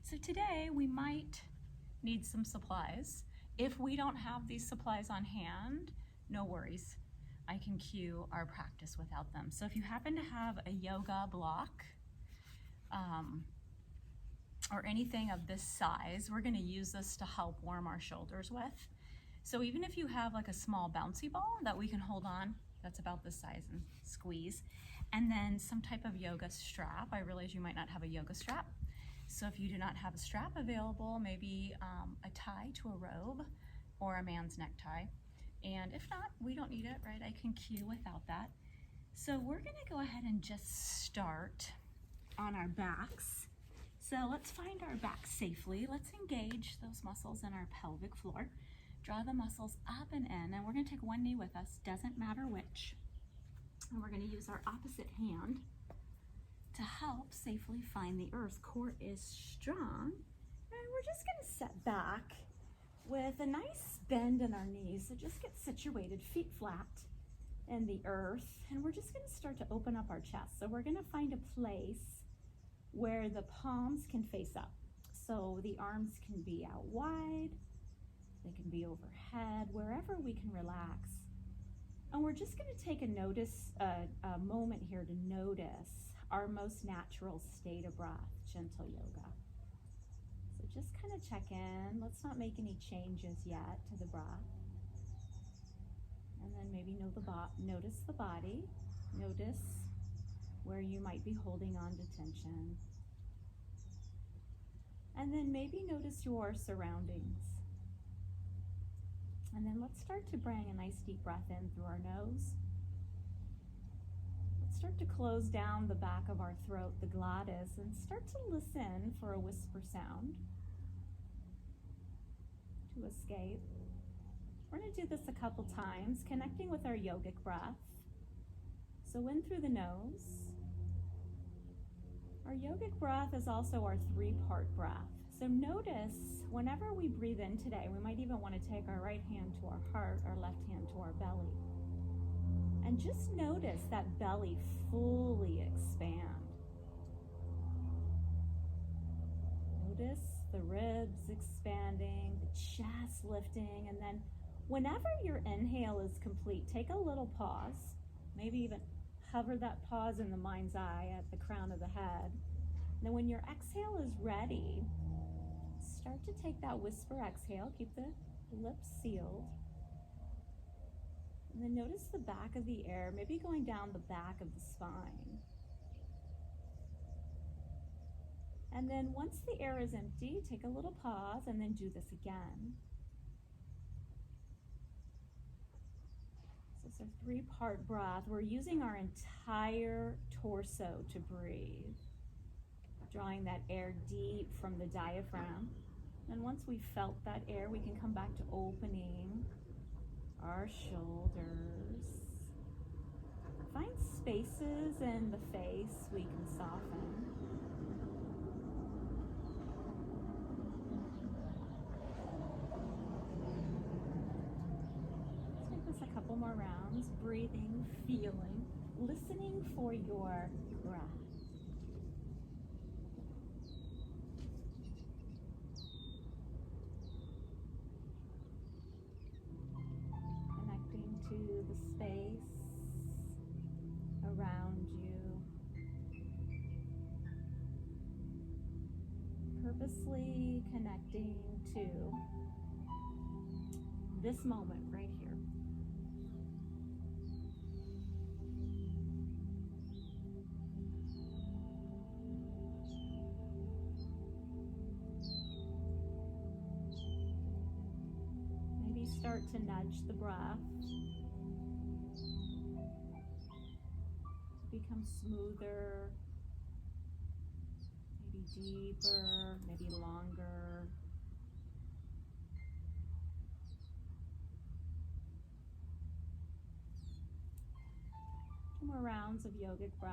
So today we might need some supplies. If we don't have these supplies on hand, no worries. I can cue our practice without them. So if you happen to have a yoga block or anything of this size, we're gonna use this to help warm our shoulders with. So even if you have like a small bouncy ball that we can hold on, that's about this size, and squeeze, and then some type of yoga strap. I realize you might not have a yoga strap. So if you do not have a strap available, maybe a tie to a robe or a man's necktie. And if not, we don't need it, right? I can cue without that. So we're gonna go ahead and just start on our backs. So let's find our back safely. Let's engage those muscles in our pelvic floor. Draw the muscles up and in, and we're gonna take one knee with us, doesn't matter which. And we're gonna use our opposite hand to help safely find the earth. Core is strong. And we're just gonna set back with a nice bend in our knees. So just get situated, feet flat in the earth. And we're just gonna start to open up our chest. So we're gonna find a place where the palms can face up. So the arms can be out wide, they can be overhead, wherever we can relax. And we're just gonna take a moment here to notice our most natural state of breath, gentle yoga. So just kind of check in. Let's not make any changes yet to the breath. And then maybe notice the body. Notice where you might be holding on to tension. And then maybe notice your surroundings. And then let's start to bring a nice deep breath in through our nose. Let's start to close down the back of our throat, the glottis, and start to listen for a whisper sound to escape. We're going to do this a couple times, connecting with our yogic breath. So in through the nose. Our yogic breath is also our three-part breath. So notice whenever we breathe in today, we might even want to take our right hand to our heart, our left hand to our belly. And just notice that belly fully expand. Notice the ribs expanding, the chest lifting, and then whenever your inhale is complete, take a little pause, maybe even hover that pause in the mind's eye at the crown of the head. And then when your exhale is ready, start to take that whisper exhale, keep the lips sealed. And then notice the back of the air, maybe going down the back of the spine. And then once the air is empty, take a little pause and then do this again. So it's a three-part breath. We're using our entire torso to breathe. Drawing that air deep from the diaphragm. And once we've felt that air, we can come back to opening our shoulders. Find spaces in the face we can soften. Let's take this a couple more rounds. Breathing, feeling, listening for your breath. To the space around you. Purposely connecting to this moment right here. Maybe start to nudge the breath. Become smoother, maybe deeper, maybe longer. Two more rounds of yogic breath.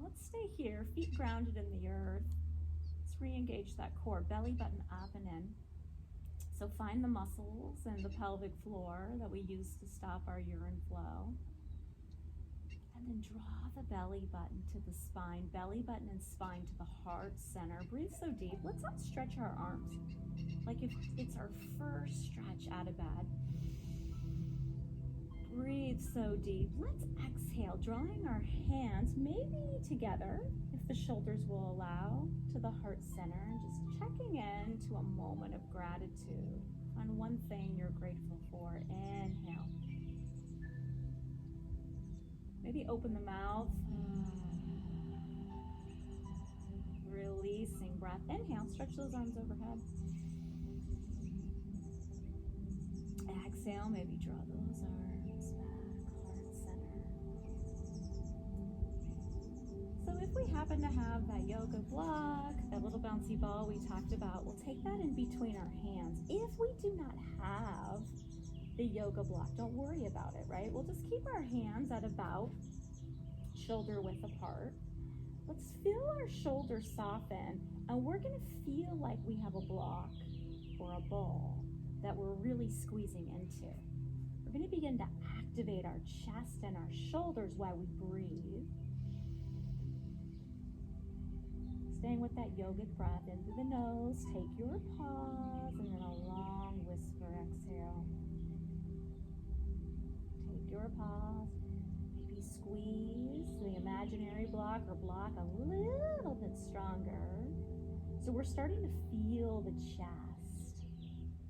Let's stay here, feet grounded in the earth. Let's re-engage that core, belly button up and in. So So find the muscles and the pelvic floor that we use to stop our urine flow. And then draw the belly button to the spine, belly button and spine to the heart center. Breathe so deep. Let's outstretch our arms like if it's our first stretch out of bed. Breathe so deep. Let's exhale, drawing our hands maybe together, if the shoulders will allow, to the heart center, and just checking in to a moment of gratitude on one thing you're grateful for. Inhale. Maybe open the mouth. Releasing breath. Inhale, stretch those arms overhead. Exhale, maybe draw those arms back, heart center. So if we happen to have that yoga block, that little bouncy ball we talked about, we'll take that in between our hands. If we do not have the yoga block, don't worry about it, right? We'll just keep our hands at about shoulder width apart. Let's feel our shoulders soften, and we're going to feel like we have a block or a ball that we're really squeezing into. We're going to begin to activate our chest and our shoulders while we breathe. Staying with that yogic breath in through the nose, take your pause, and then a long whisper exhale. Take your pause, maybe squeeze the imaginary block or block a little bit stronger. So we're starting to feel the chest,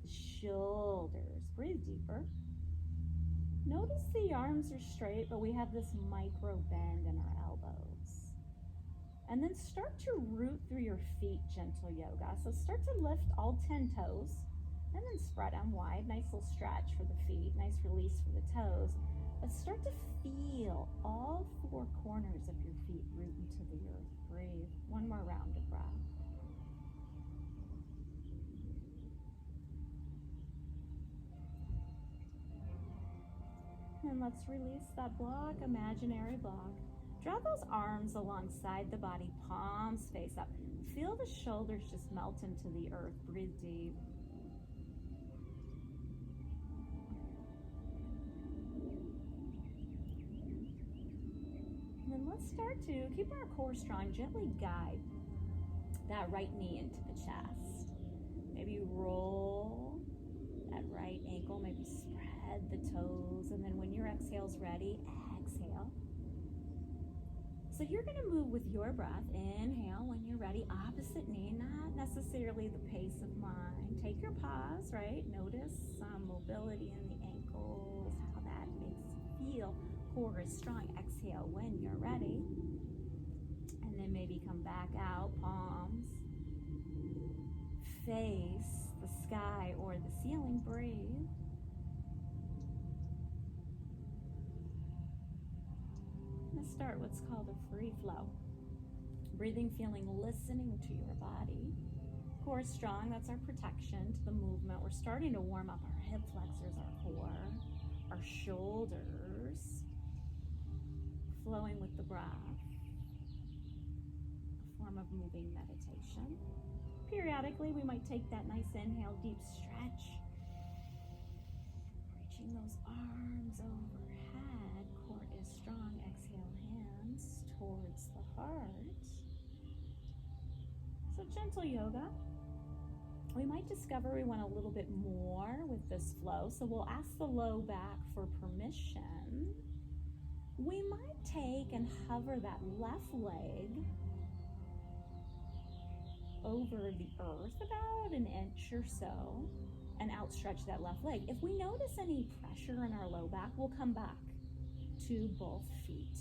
the shoulders. Breathe deeper. Notice the arms are straight, but we have this micro bend in our elbows. And then start to root through your feet, gentle yoga. So start to lift all 10 toes and then spread them wide. Nice little stretch for the feet, nice release for the toes. But start to feel all 4 corners of your feet root into the earth. Breathe. One more round of breath. And let's release that block, imaginary block. Draw those arms alongside the body, palms face up. Feel the shoulders just melt into the earth. Breathe deep. And then let's start to keep our core strong. Gently guide that right knee into the chest. Maybe roll that right ankle, maybe spread the toes. And then when your exhale's ready, exhale. So you're going to move with your breath. Inhale when you're ready. Opposite knee, not necessarily the pace of mine. Take your pause, right? Notice some mobility in the ankles, how that makes you feel. Core is strong. Exhale when you're ready. And then maybe come back out, palms. Face the sky or the ceiling. Breathe. Let's start what's called a free flow. Breathing, feeling, listening to your body. Core strong, that's our protection to the movement. We're starting to warm up our hip flexors, our core, our shoulders. Flowing with the breath. A form of moving meditation. Periodically, we might take that nice inhale, deep stretch. Reaching those arms overhead. Core is strong. Exhale, hands towards the heart. So gentle yoga. We might discover we want a little bit more with this flow. So we'll ask the low back for permission. We might take and hover that left leg over the earth about an inch or so and outstretch that left leg. If we notice any pressure in our low back, we'll come back to both feet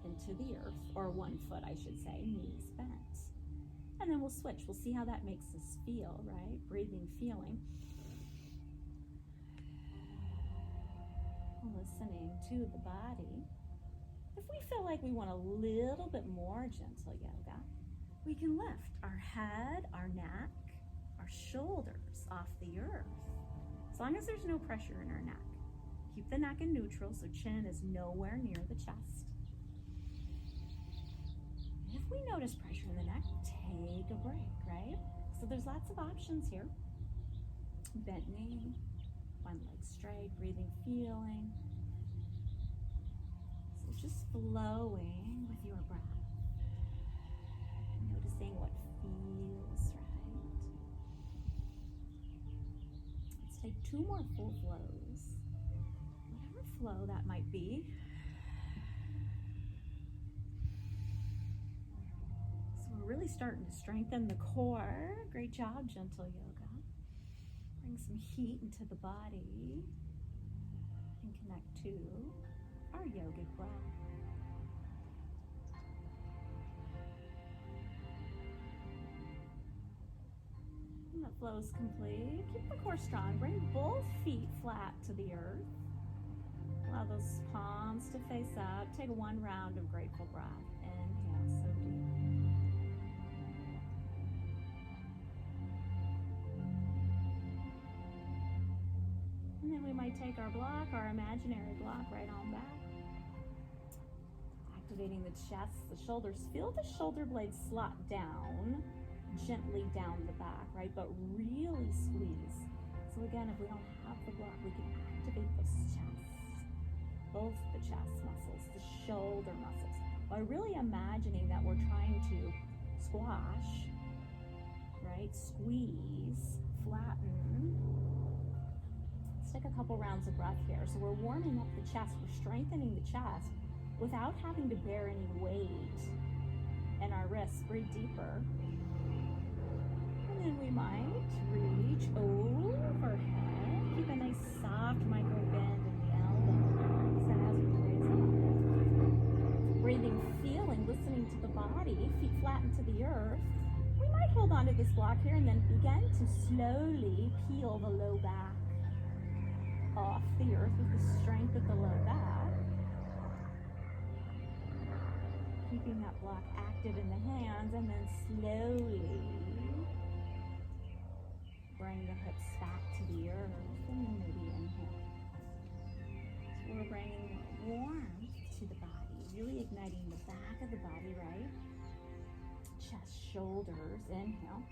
into the earth, or one foot, I should say, knees bent. And then we'll switch. We'll see how that makes us feel, right? Breathing, feeling. Listening to the body. If we feel like we want a little bit more gentle yoga, we can lift our head, our neck, our shoulders off the earth. As long as there's no pressure in our neck. Keep the neck in neutral so chin is nowhere near the chest. If we notice pressure in the neck, take a break, right? So there's lots of options here. bent knee, one leg straight, breathing, feeling. So just flowing with your breath. Noticing what feels right. Let's take 2 more full flows. Whatever flow that might be. So we're really starting to strengthen the core. Great job, gentle yoga. Bring some heat into the body and connect to our yogic breath. When the flow is complete, keep the core strong. Bring both feet flat to the earth. Allow those palms to face up. Take 1 round of grateful breath. Inhale, so deep. And then we might take our block, our imaginary block, right on back. Activating the chest, the shoulders. Feel the shoulder blades slot down, gently down the back, right? But really squeeze. So again, if we don't have the block, we can activate those chests, both the chest muscles, the shoulder muscles, by really imagining that we're trying to squash, right? Squeeze, flatten. Let's take a couple rounds of breath here. So we're warming up the chest, we're strengthening the chest without having to bear any weight in our wrists. Breathe deeper. And then we might reach overhead. Keep a nice soft micro bend in the elbows as we raise up. Breathing, feeling, listening to the body, feet flatten to the earth. We might hold on to this block here and then begin to slowly peel the low back off the earth with the strength of the low back. Keeping that block active in the hands, and then slowly bring the hips back to the earth, and then maybe inhale. So we're bringing warmth to the body, really igniting the back of the body, right? Chest, shoulders, inhale.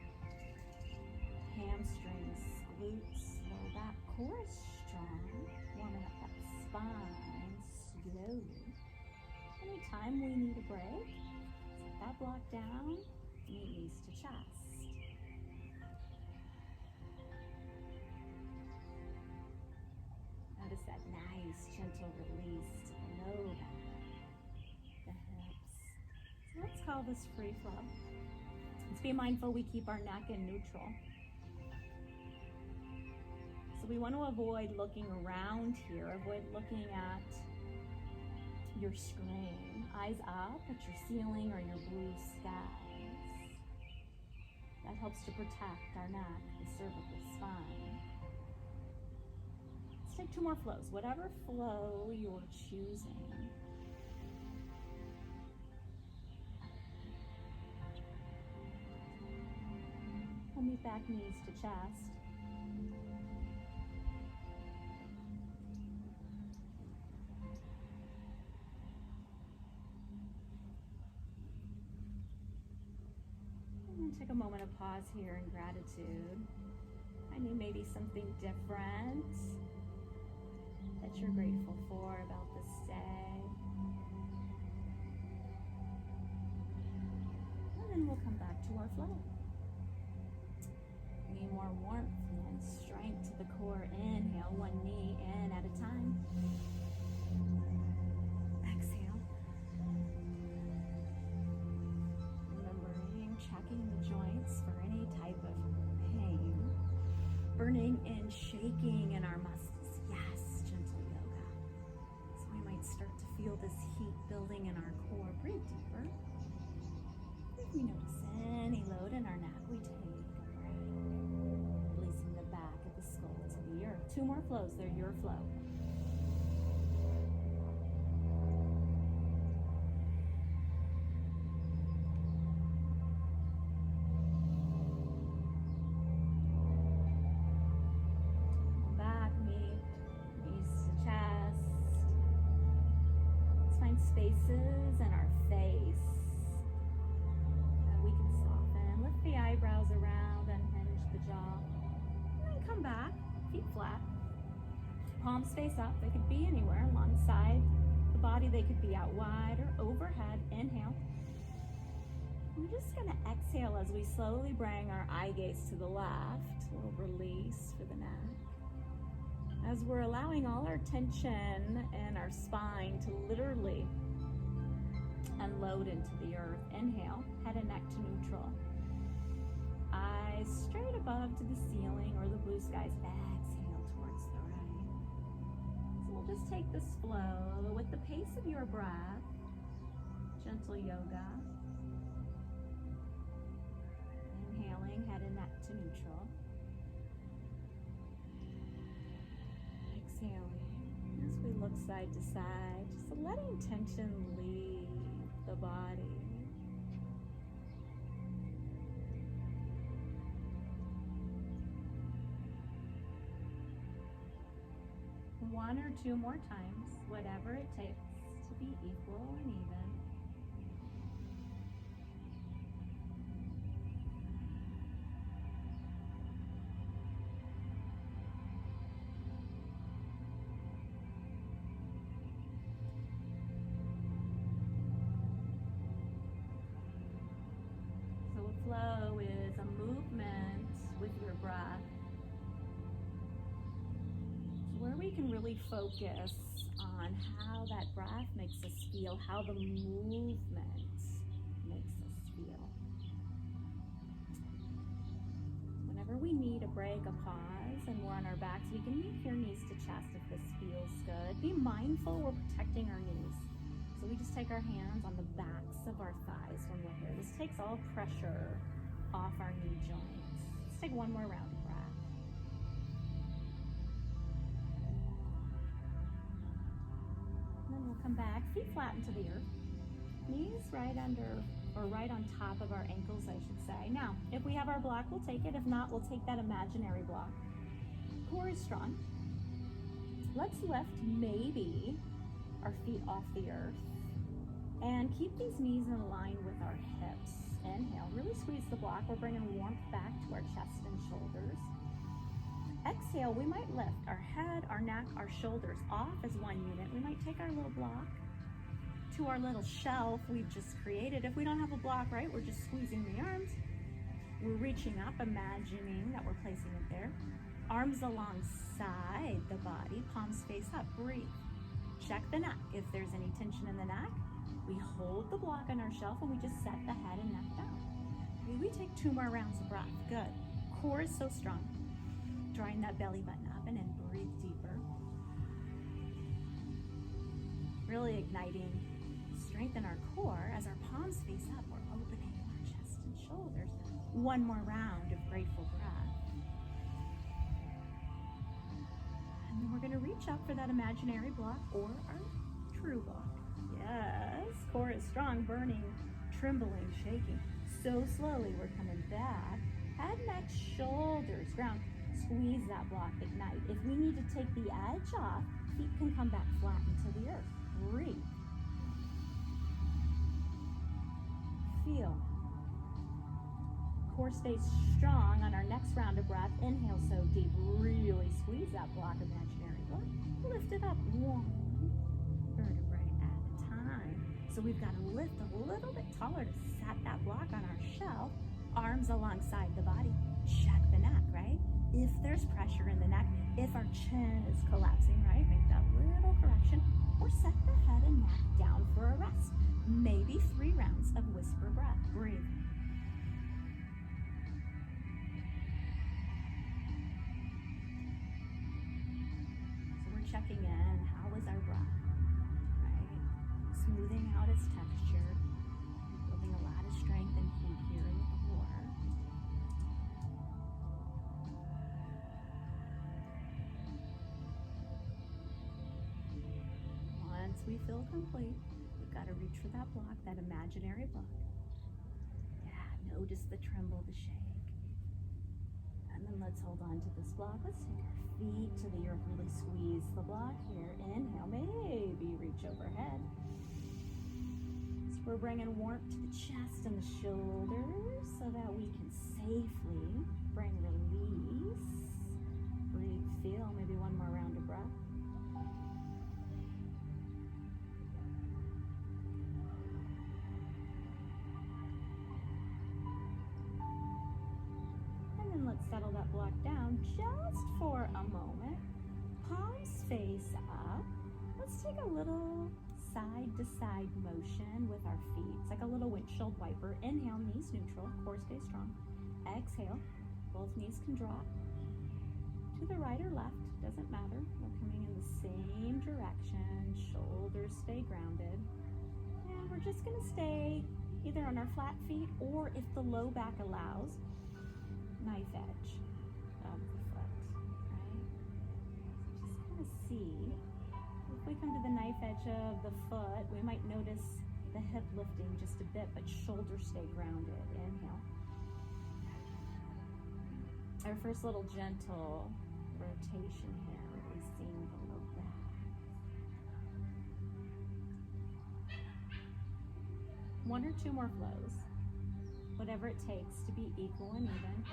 Hamstrings, glutes, low back, core is strong. Warming up that spine slowly. Anytime we need a break, set that block down, knees to chest. Notice that nice, gentle release to the low back, the hips. So let's call this free flow. Let's be mindful we keep our neck in neutral. So we want to avoid looking around here, avoid looking at your screen. Eyes up at your ceiling or your blue skies. That helps to protect our neck, the cervical spine. Let's take 2 more flows, whatever flow you're choosing. We'll meet back knees to chest. Take a moment of pause here in gratitude. I mean, maybe something different that you're grateful for about this day. And then we'll come back to our flow. Need more warmth and strength to the core. Inhale, 1 knee in at a time. Exhale. Checking the joints for any type of pain. Burning and shaking in our muscles. Yes, gentle yoga. So we might start to feel this heat building in our core. Breathe deeper. If we notice any load in our neck, we take a break. Releasing the back of the skull to the earth. 2 more flows. They're your flow. Spaces in our face that we can soften. Lift the eyebrows around, unhinge the jaw. And then come back. feet flat. Palms face up. They could be anywhere alongside the body. They could be out wide or overhead. Inhale. We're just going to exhale as we slowly bring our eye gaze to the left. A little release for the neck. As we're allowing all our tension in our spine to literally unload into the earth. Inhale, head and neck to neutral. Eyes straight above to the ceiling or the blue skies. Exhale towards the right. So we'll just take this flow with the pace of your breath. Gentle yoga. Inhaling, head and neck to neutral. Exhaling as we look side to side, just letting tension leave the body. One or two more times, whatever it takes to be equal and even. Flow is a movement with your breath. It's where we can really focus on how that breath makes us feel, how the movement makes us feel. Whenever we need a break, a pause, and we're on our backs, we can move your knees to chest if this feels good. Be mindful we're protecting our knees. So we just take our hands on the backs of our thighs when we're here. This takes all pressure off our knee joints. Let's take one more round of breath. And then we'll come back, feet flat into the earth. Knees right under, or right on top of our ankles, I should say. Now, if we have our block, we'll take it. If not, we'll take that imaginary block. Core is strong. Let's lift maybe our feet off the earth. And keep these knees in line with our hips. Inhale, really squeeze the block. We're bringing warmth back to our chest and shoulders. Exhale, we might lift our head, our neck, our shoulders off as one unit. We might take our little block to our little shelf we've just created. If we don't have a block, right, we're just squeezing the arms. We're reaching up, imagining that we're placing it there. Arms alongside the body, palms face up, breathe. Check the neck. If there's any tension in the neck, we hold the block on our shelf and we just set the head and neck down. We take 2 more rounds of breath. Good. Core is so strong. Drawing that belly button up and then breathe deeper. Really igniting strength in our core as our palms face up. We're opening our chest and shoulders. 1 more round of grateful breath. And then we're going to reach up for that imaginary block or our true block. Yes, core is strong, burning, trembling, shaking. So slowly we're coming back. Head, neck, shoulders, ground. Squeeze that block, ignite. If we need to take the edge off, feet can come back flat into the earth. Breathe. Feel. Core stays strong on our next round of breath. Inhale so deep, really squeeze that block, imaginary block. Lift it up, 1 vertebrae at a time. So we've got to lift a little bit taller to set that block on our shelf. Arms alongside the body. Check the neck, right? If there's pressure in the neck, if our chin is collapsing, right? Make that little correction. Or set the head and neck down for a rest. Maybe 3 rounds of whisper breath. Breathe. Checking in, how is our breath, right? Smoothing out its texture, building a lot of strength and heat here in the core. Once we feel complete, we've got to reach for that block, that imaginary block. Yeah, notice the tremble, the shake. And then let's hold on to this block. Let's take our feet to the earth, really squeeze the block here. Inhale, maybe reach overhead. So we're bringing warmth to the chest and the shoulders so that we can safely bring release. Breathe, back down just for a moment. Palms face up. Let's take a little side to side motion with our feet. It's like a little windshield wiper. Inhale, knees neutral, core stay strong. Exhale, both knees can drop to the right or left, doesn't matter. We're coming in the same direction. Shoulders stay grounded. And we're just gonna stay either on our flat feet or, if the low back allows, knife edge of the foot, right? So just kind of see. If we come to the knife edge of the foot, we might notice the hip lifting just a bit, but shoulders stay grounded. Inhale. Our first little gentle rotation here, releasing the low back. One or two more flows, whatever it takes to be equal and even.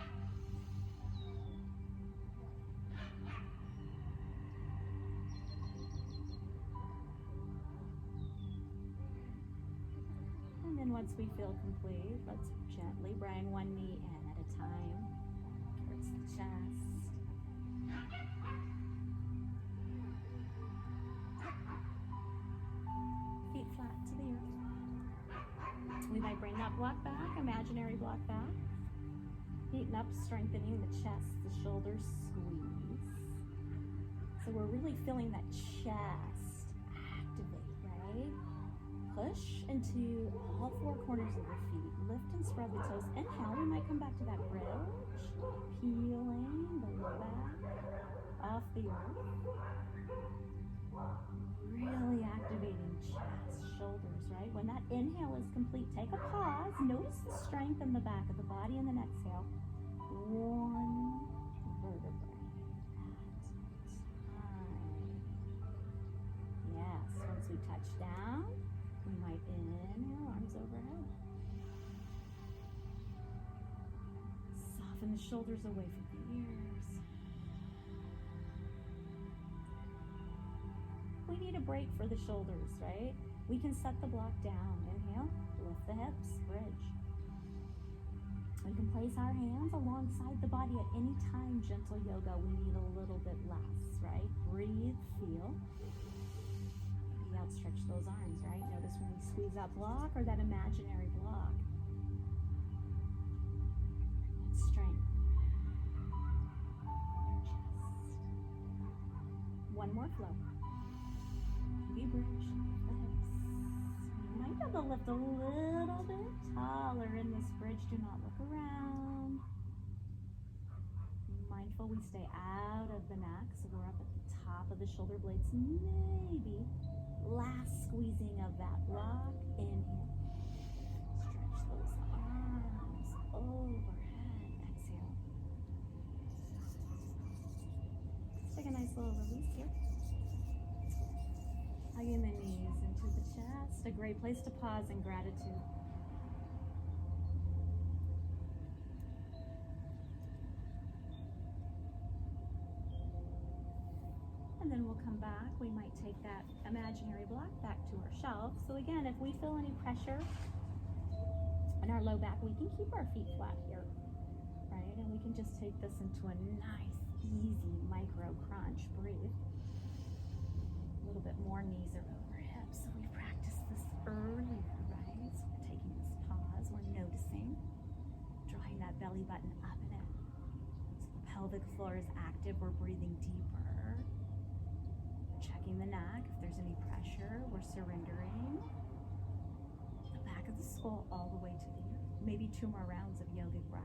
And then once we feel complete, let's gently bring one knee in at a time towards the chest. Feet flat to the earth. We might bring that block back, imaginary block back. Heating up, strengthening the chest, the shoulders squeeze. So we're really feeling that chest activate, right? Push into all four corners of the feet. Lift and spread the toes. Inhale, we might come back to that bridge. Peeling the low back off the earth. Really activating chest, shoulders, right? When that inhale is complete, take a pause. Notice the strength in the back of the body, and then exhale. One vertebrae at a time. Yes, once we touch down, we might inhale, arms overhead. Soften the shoulders away from the ears. We need a break for the shoulders, right? We can set the block down. Inhale, lift the hips, bridge. We can place our hands alongside the body at any time. Gentle yoga, we need a little bit less, right? Breathe, feel. Maybe outstretch those arms, right? Notice when we squeeze that block or that imaginary block. And strength. One more flow. Maybe bridge the hips. You might be able to lift a little bit taller in this bridge. Do not look around. Mindful we stay out of the neck, so we're up at the top of the shoulder blades. Maybe last squeezing of that block. Inhale. Stretch those arms overhead. Exhale. Let's take a nice little release here. Hugging the knees into the chest. A great place to pause in gratitude. And then we'll come back. We might take that imaginary block back to our shelf. So again, if we feel any pressure in our low back, we can keep our feet flat here, right? And we can just take this into a nice, easy micro crunch. Breathe. A little bit more, knees are over hips. So we practiced this earlier, right? So we're taking this pause. We're noticing, drawing that belly button up and in. So the pelvic floor is active. We're breathing deeper. Checking the neck. If there's any pressure, we're surrendering. The back of the skull all the way to the earth. Maybe 2 more rounds of yogic breath.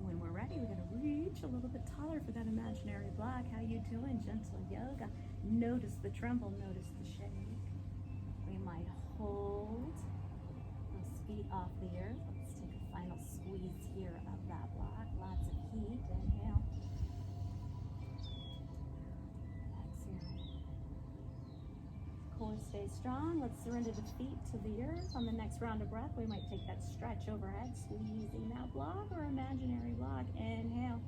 When we're ready, we're going to reach a little bit taller for that imaginary block. How you doing? Gentle yoga. Notice the tremble. Notice the shake. We might hold those feet off the earth. Let's take a final squeeze here of that block. Lots of heat. Inhale. Exhale. Core stays strong. Let's surrender the feet to the earth. On the next round of breath, we might take that stretch overhead, squeezing that block or imaginary block. Inhale.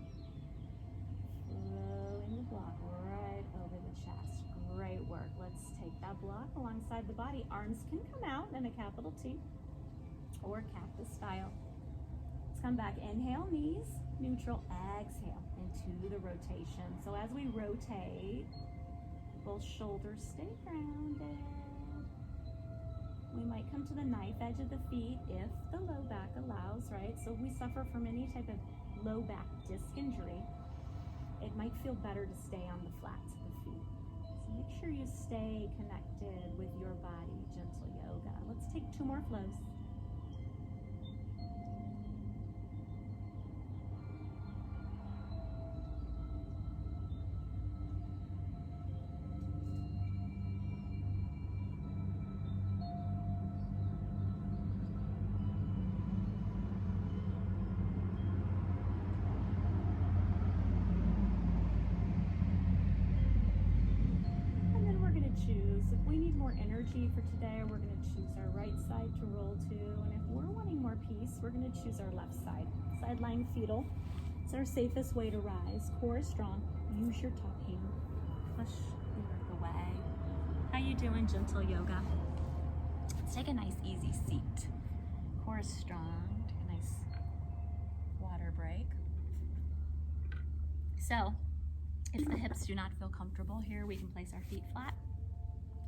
Exhale. ab block alongside the body. Arms can come out in a capital T or cactus style. Let's come back. Inhale, knees, neutral. Exhale into the rotation. So as we rotate, both shoulders stay grounded. We might come to the knife edge of the feet if the low back allows, right? So if we suffer from any type of low back disc injury, it might feel better to stay on the flats of the feet. So make sure you stay connected with your body, gentle yoga. Let's take 2 more flows. Choose. If we need more energy for today, we're going to choose our right side to roll to. And if we're wanting more peace, we're going to choose our left side. Side lying fetal. It's our safest way to rise. Core is strong. Use your top hand. Push the earth away. How you doing, gentle yoga? Let's take a nice easy seat. Core is strong. Take a nice water break. So, if the hips do not feel comfortable here, we can place our feet flat.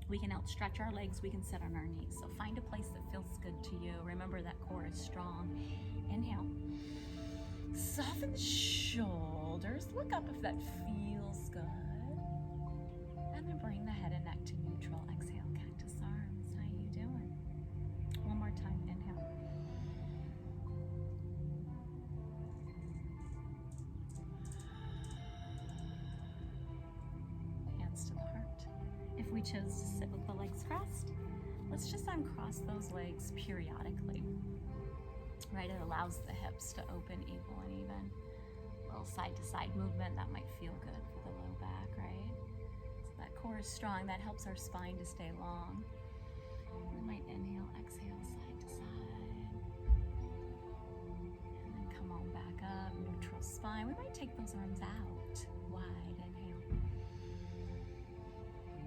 We can outstretch our legs, we can sit on our knees. So find a place that feels good to you. Remember that core is strong. Inhale. Soften the shoulders. Look up if that feels good. And then bring the head and neck to neutral. Exhale, cactus arms. How you doing? One more time, inhale. Hands to the heart. If we chose to sit with the legs crossed, let's just uncross those legs periodically, right? It allows the hips to open equal and even. A little side-to-side movement, that might feel good for the low back, right? So that core is strong, that helps our spine to stay long. We might inhale, exhale, side to side. And then come on back up, neutral spine. We might take those arms out, wide, inhale.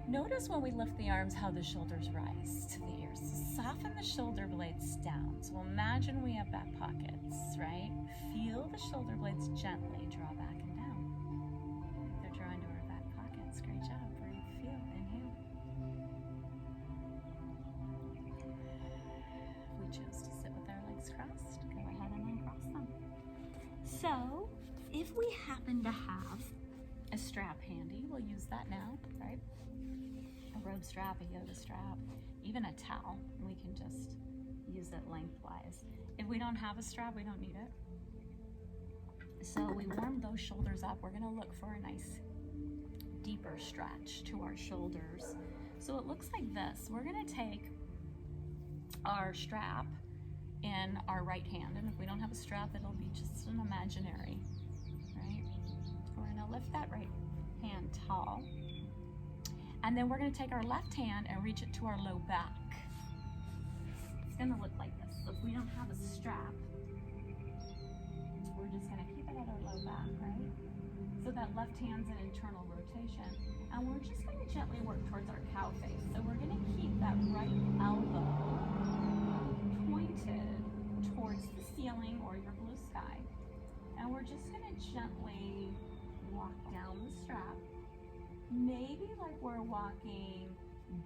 Notice when we lift the arms how the shoulders rise to the ears. So soften the shoulder blades down. So imagine we have back pockets, right? Feel the shoulder blades gently draw back and down. They're drawing to our back pockets. Great job. Breathe, feel, inhale. If we chose to sit with our legs crossed, go ahead and uncross them. So if we happen to have a strap handy, we'll use that now, right? A robe strap, a yoga strap, even a towel. We can just use it lengthwise. If we don't have a strap, we don't need it. So we warm those shoulders up. We're gonna look for a nice deeper stretch to our shoulders. So it looks like this. We're gonna take our strap in our right hand, and if we don't have a strap, it'll be just an imaginary, right? We're gonna lift that right hand tall. And then we're going to take our left hand and reach it to our low back. It's going to look like this. So if we don't have a strap, we're just going to keep it at our low back, right? So that left hand's an internal rotation. And we're just going to gently work towards our cow face. So we're going to keep that right elbow pointed towards the ceiling or your blue sky. And we're just going to gently walk down the strap. Maybe like we're walking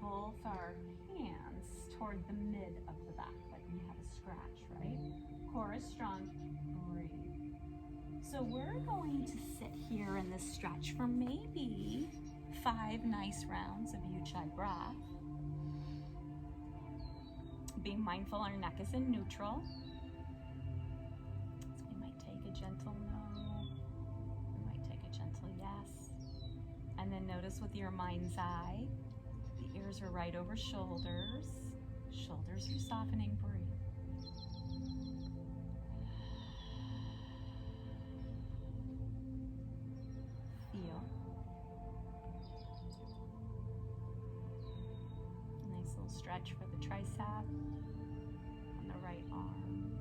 both our hands toward the mid of the back, like we have a scratch, right? Core is strong, breathe. So we're going to sit here in this stretch for maybe 5 nice rounds of Ujjayi breath. Being mindful our neck is in neutral. So we might take a gentle no, we might take a gentle yes. And then notice with your mind's eye, the ears are right over shoulders. Shoulders are softening, breathe. Feel. Nice little stretch for the tricep on the right arm.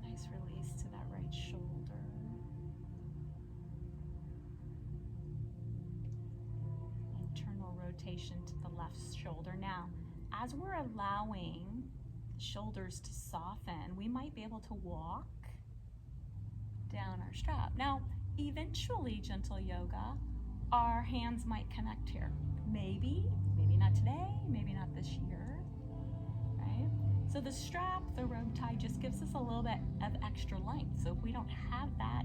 Nice release to that right shoulder. rotation to the left shoulder. Now, as we're allowing the shoulders to soften, we might be able to walk down our strap. Now, eventually, gentle yoga, our hands might connect here. Maybe not today, maybe not this year, right? So the strap, the rope tie, just gives us a little bit of extra length. So if we don't have that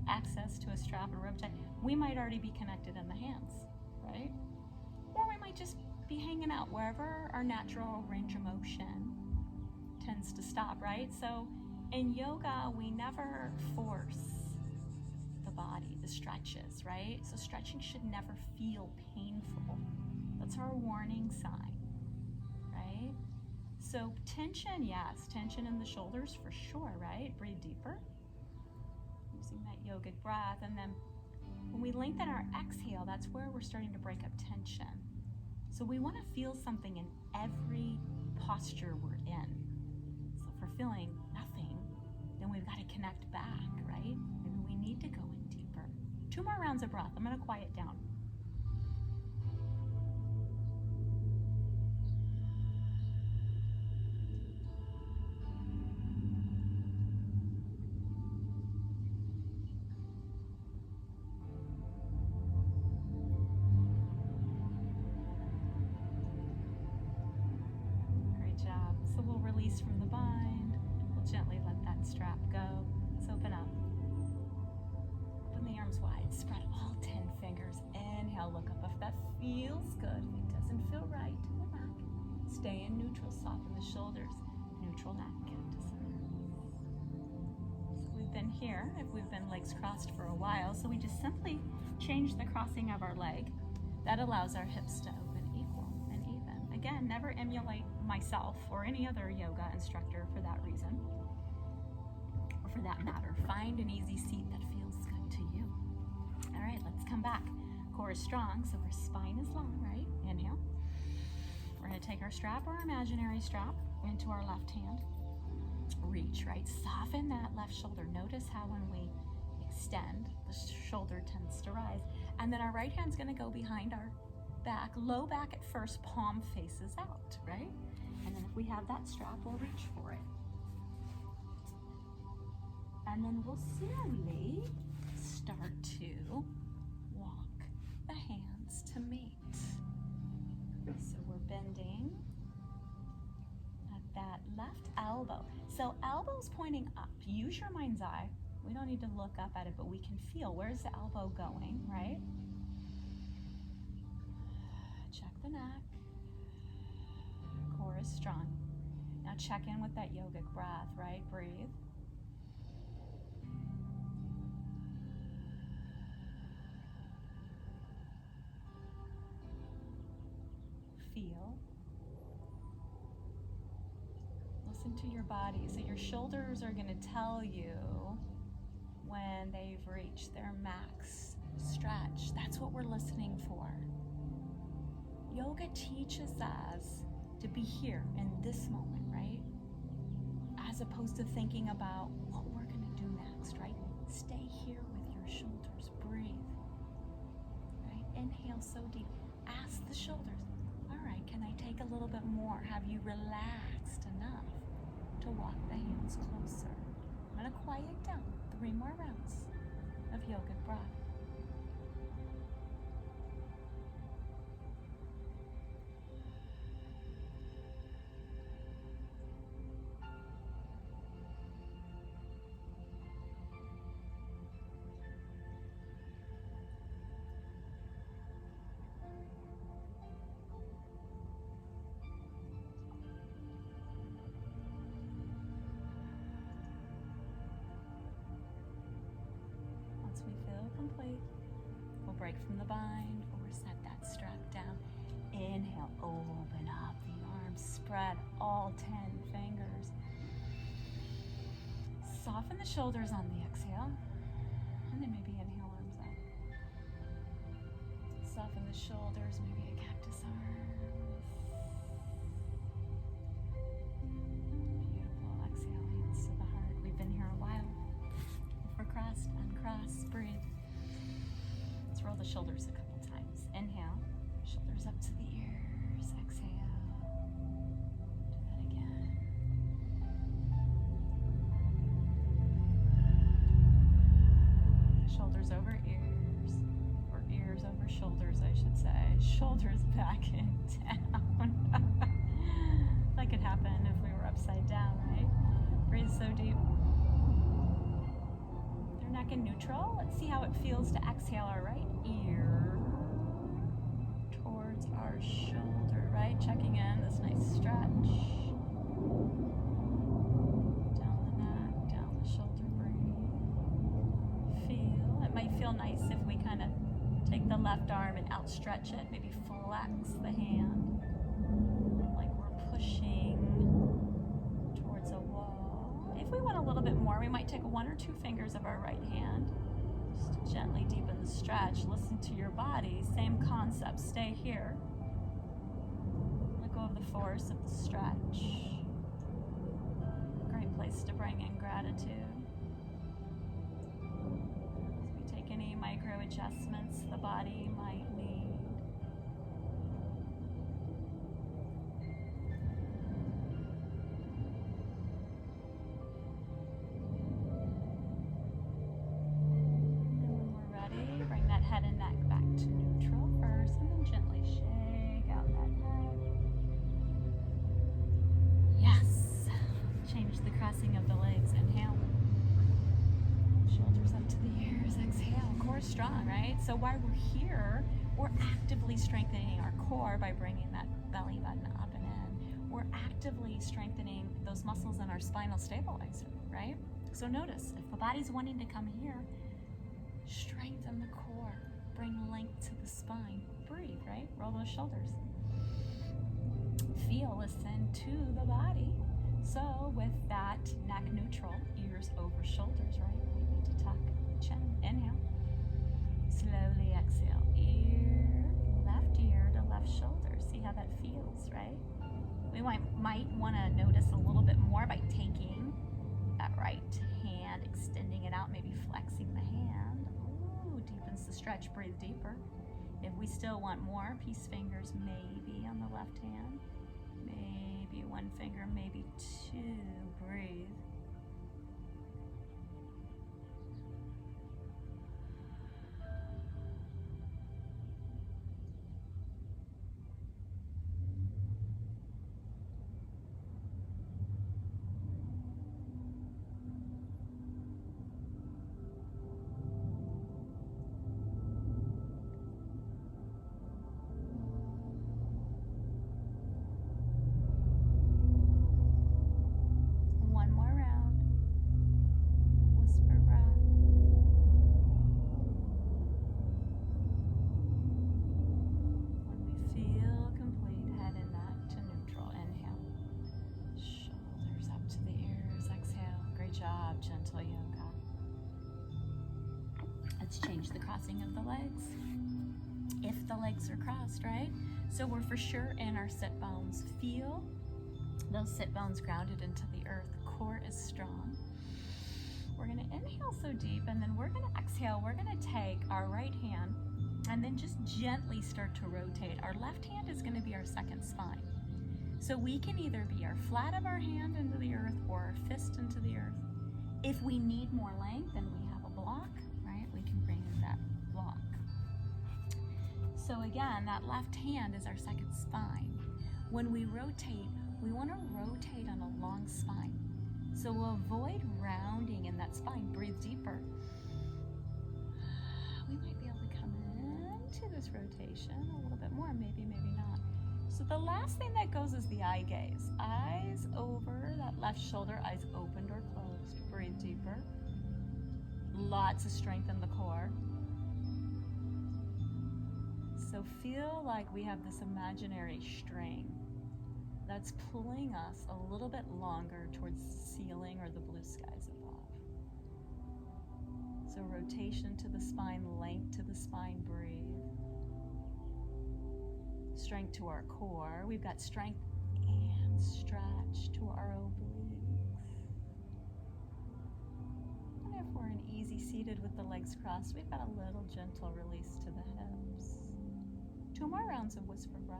access to a strap or rope tie, we might already be connected in the hands, right? Or we might just be hanging out wherever our natural range of motion tends to stop, right? So in yoga, we never force the body, the stretches, right? So stretching should never feel painful. That's our warning sign, right? So tension, yes, tension in the shoulders for sure, right? Breathe deeper, using that yogic breath. And then when we lengthen our exhale, that's where we're starting to break up tension. So we want to feel something in every posture we're in. So if we're feeling nothing, then we've got to connect back, right? Maybe we need to go in deeper. 2 more rounds of breath. I'm going to quiet down. So we'll release from the bind. We'll gently let that strap go. Let's open up. Open the arms wide. Spread all 10 fingers. Inhale, look up if that feels good. If it doesn't feel right, pull back. Stay in neutral. Soften the shoulders. Neutral neck. So we've been here, if we've been legs crossed for a while, so we just simply change the crossing of our leg. That allows our hips to open equal and even. Again, never emulate myself or any other yoga instructor for that reason, or for that matter. Find an easy seat that feels good to you. All right, let's come back. Core is strong, so our spine is long, right? Inhale. We're going to take our strap or our imaginary strap into our left hand. Reach, right? Soften that left shoulder. Notice how when we extend, the shoulder tends to rise. And then our right hand's going to go behind our back, low back at first, palm faces out, right? And then if we have that strap, we'll reach for it. And then we'll slowly start to walk the hands to meet. So we're bending at that left elbow. So elbow's pointing up. Use your mind's eye. We don't need to look up at it, but we can feel where's the elbow going, right? Check the neck. Core is strong. Now check in with that yogic breath, right? Breathe. Feel. Listen to your body. So your shoulders are going to tell you when they've reached their max stretch. That's what we're listening for. Yoga teaches us to be here in this moment, right? As opposed to thinking about what we're going to do next, right? Stay here with your shoulders. Breathe, right? Inhale so deep. Ask the shoulders, all right, can I take a little bit more? Have you relaxed enough to walk the hands closer? I'm going to quiet down. 3 more rounds of yogic breath. Complete. We'll break from the bind or set that strap down. Inhale, open up the arms, spread all 10 fingers. Soften the shoulders on the exhale, and then maybe inhale, arms up. Soften the shoulders, maybe a cactus arms. Beautiful. Exhale, hands to the heart. We've been here a while. If we're crossed, uncross, breathe. Roll the shoulders a couple times. Inhale, shoulders up to the shoulders over ears, or ears over shoulders, I should say. Shoulders back and down. That could happen if we were upside down, right? Breathe so deep. They're neck and neutral. Let's see how it feels to exhale our right ear towards our shoulder, right? Checking in this nice stretch. Down the neck, down the shoulder, breathe. Feel. It might feel nice if we kind of take the left arm and outstretch it, maybe flex the hand, like we're pushing towards a wall. If we want a little bit more, we might take 1 or 2 fingers of our right hand, just to gently deepen the stretch. Listen to your body, same concept, stay here. Let go of the force of the stretch. Great place to bring in gratitude. As we take any micro adjustments the body might need. Head and neck back to neutral first, and then gently shake out that head. Yes. Change the crossing of the legs. Inhale. Shoulders up to the ears. Exhale. Core strong, right? So while we're here, we're actively strengthening our core by bringing that belly button up and in. We're actively strengthening those muscles in our spinal stabilizer, right? So notice, if the body's wanting to come here, strengthen the core, bring length to the spine. Breathe, right? Roll those shoulders. Feel, listen to the body. So with that neck neutral, ears over shoulders, right? We need to tuck chin. Inhale. Slowly exhale. Ear to left shoulder. See how that feels, right? We might want to notice a little bit more by taking that right hand, extending it out, maybe flexing the hand. Ooh, deepens the stretch. Breathe deeper. If we still want more, peace fingers maybe on the left hand. Maybe 1 finger, maybe 2. Breathe. Gentle yoga. Let's change the crossing of the legs. If the legs are crossed, right? So we're for sure in our sit bones. Feel those sit bones grounded into the earth. Core is strong. We're going to inhale so deep, and then we're going to exhale. We're going to take our right hand and then just gently start to rotate. Our left hand is going to be our second spine. So we can either be our flat of our hand into the earth or our fist into the earth. If we need more length and we have a block, right, we can bring in that block. So again, that left hand is our second spine. When we rotate, we want to rotate on a long spine. So we'll avoid rounding in that spine. Breathe deeper. We might be able to come into this rotation a little bit more, maybe, maybe not. So the last thing that goes is the eye gaze. Eyes over that left shoulder, eyes opened or closed. Breathe deeper. Lots of strength in the core. So feel like we have this imaginary string that's pulling us a little bit longer towards the ceiling or the blue skies above. So rotation to the spine, length to the spine, breathe. Strength to our core. We've got strength and stretch to our obliques. And if we're in easy seated with the legs crossed, we've got a little gentle release to the hips. 2 more rounds of whisper breath.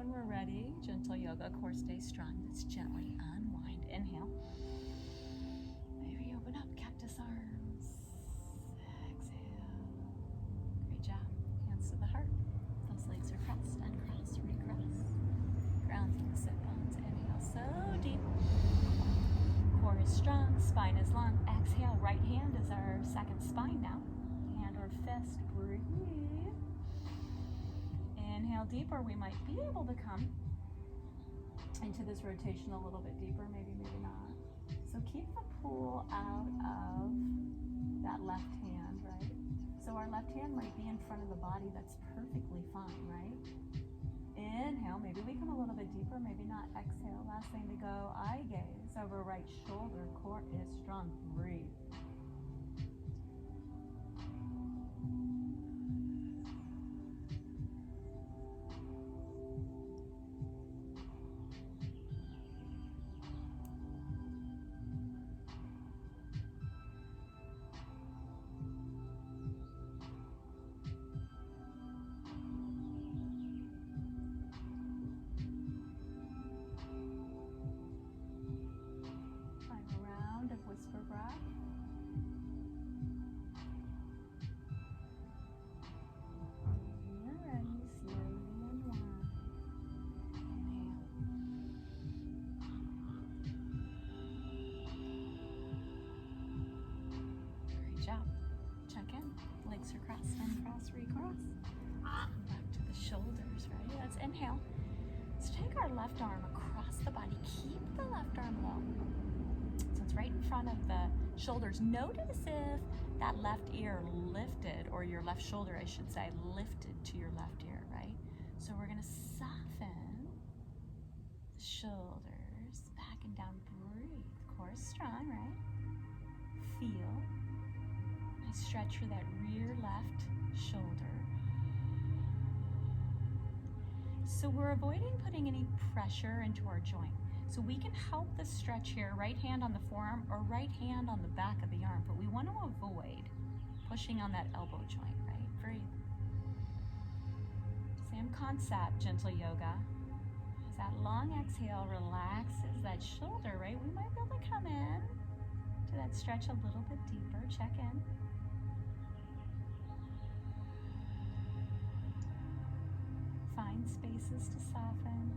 when we're ready, gentle yoga, core stay strong. Let's gently unwind. Inhale. Maybe open up, cactus arms. Exhale. Great job. Hands to the heart. Those legs are crossed, uncross, recross. Grounding the sit bones. Inhale, so deep. Core is strong, spine is long. Exhale, right hand is our second spine now. Hand or fist, breathe. Inhale deeper, we might be able to come into this rotation a little bit deeper, maybe not. So keep the pull out of that left hand, right? So our left hand might be in front of the body, that's perfectly fine, right? Inhale, maybe we come a little bit deeper, maybe not. Exhale, last thing to go, eye gaze over right shoulder, core is strong, breathe. Whisper breath. When you're ready, slowly unwind. Inhale. Great job. Check in. Legs are crossed, uncross, recross. Back to the shoulders, right? Let's inhale. Let's take our left arm across the body. Keep the left arm low. Right in front of the shoulders. Notice if that left ear lifted, or your left shoulder, I should say, lifted to your left ear, right? So we're going to soften the shoulders, back and down, breathe. Core strong, right? Feel. Nice stretch for that rear left shoulder. So we're avoiding putting any pressure into our joint. So we can help the stretch here, right hand on the forearm or right hand on the back of the arm, but we want to avoid pushing on that elbow joint, right? Breathe. Same concept, gentle yoga. As that long exhale relaxes that shoulder, right? We might be able to come in to that stretch a little bit deeper. Check in. Find spaces to soften.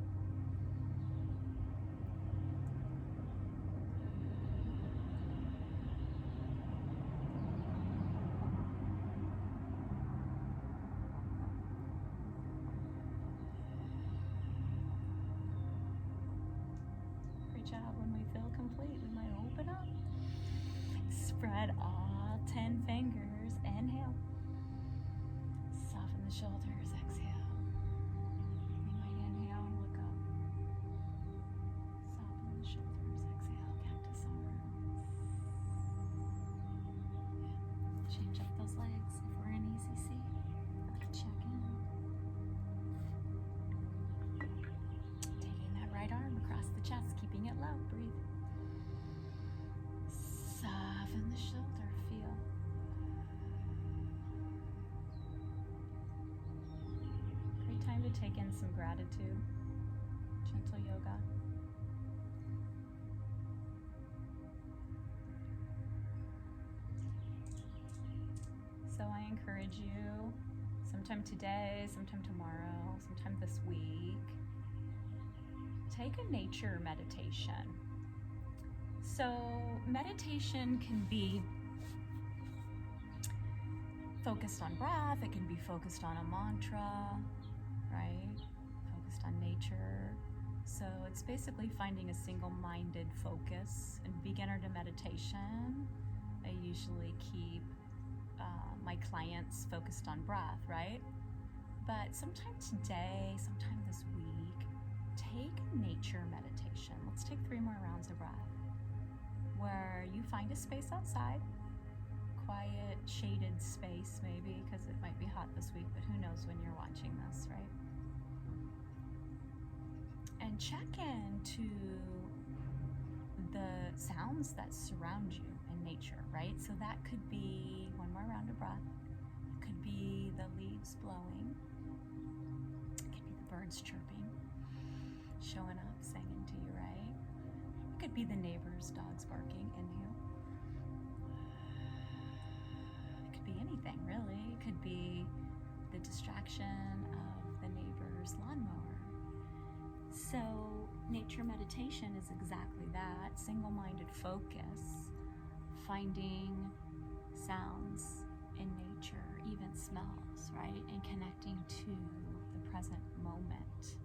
When we feel complete, we might open up. Spread all 10 fingers. Inhale. Soften the shoulders. Exhale. We might inhale and look up. Soften the shoulders. Exhale. Cactus arms. Yeah. Change up those legs if we're in easy seat. Check in. Taking that right arm across the chest, keeping it low. Breathe. Soften the shoulder. Feel. Great time to take in some gratitude. Gentle yoga. So I encourage you, sometime today, sometime tomorrow, sometime this week, take a nature meditation. So meditation can be focused on breath, it can be focused on a mantra, right? Focused on nature. So it's basically finding a single-minded focus. In beginner to meditation, I usually keep my clients focused on breath, right? But sometime today, sometime this week, take a nature meditation. Let's take 3 more rounds of breath, where you find a space outside, quiet, shaded space maybe, because it might be hot this week, but who knows when you're watching this, right? And check into the sounds that surround you in nature, right? So that could be 1 more round of breath. It could be the leaves blowing. It could be the birds chirping. showing up, singing to you, right? It could be the neighbor's dogs barking, inhale. It could be anything, really. It could be the distraction of the neighbor's lawnmower. So nature meditation is exactly that, single-minded focus, finding sounds in nature, even smells, right? And connecting to the present moment.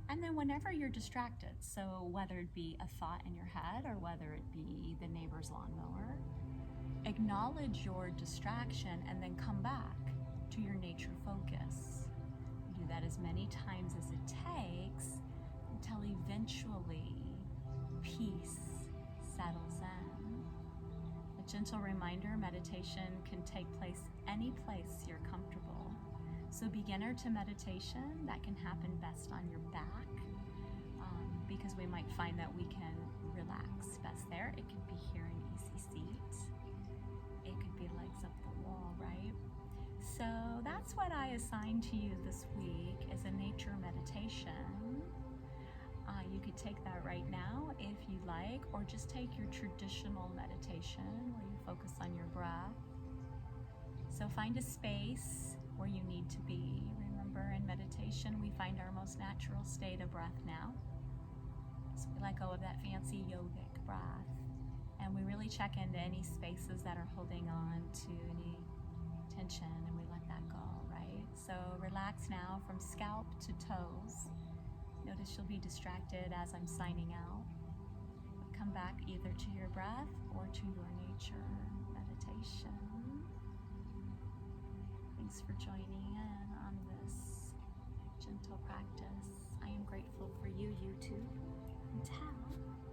And then whenever you're distracted, so whether it be a thought in your head or whether it be the neighbor's lawnmower, acknowledge your distraction and then come back to your nature focus. Do that as many times as it takes until eventually peace settles in. A gentle reminder, meditation can take place any place you're comfortable. So beginner to meditation, that can happen best on your back, because we might find that we can relax best there. It could be here in easy seat. It could be legs up the wall, right? So that's what I assigned to you this week as a nature meditation. You could take that right now if you like, or just take your traditional meditation where you focus on your breath. So find a space where you need to be. Remember, in meditation, we find our most natural state of breath now. So we let go of that fancy yogic breath, and we really check into any spaces that are holding on to any tension, and we let that go, right? So relax now from scalp to toes. Notice you'll be distracted as I'm signing out. But come back either to your breath or to your nature meditation. Thanks for joining in on this gentle practice. I am grateful for you, YouTube, and Tao.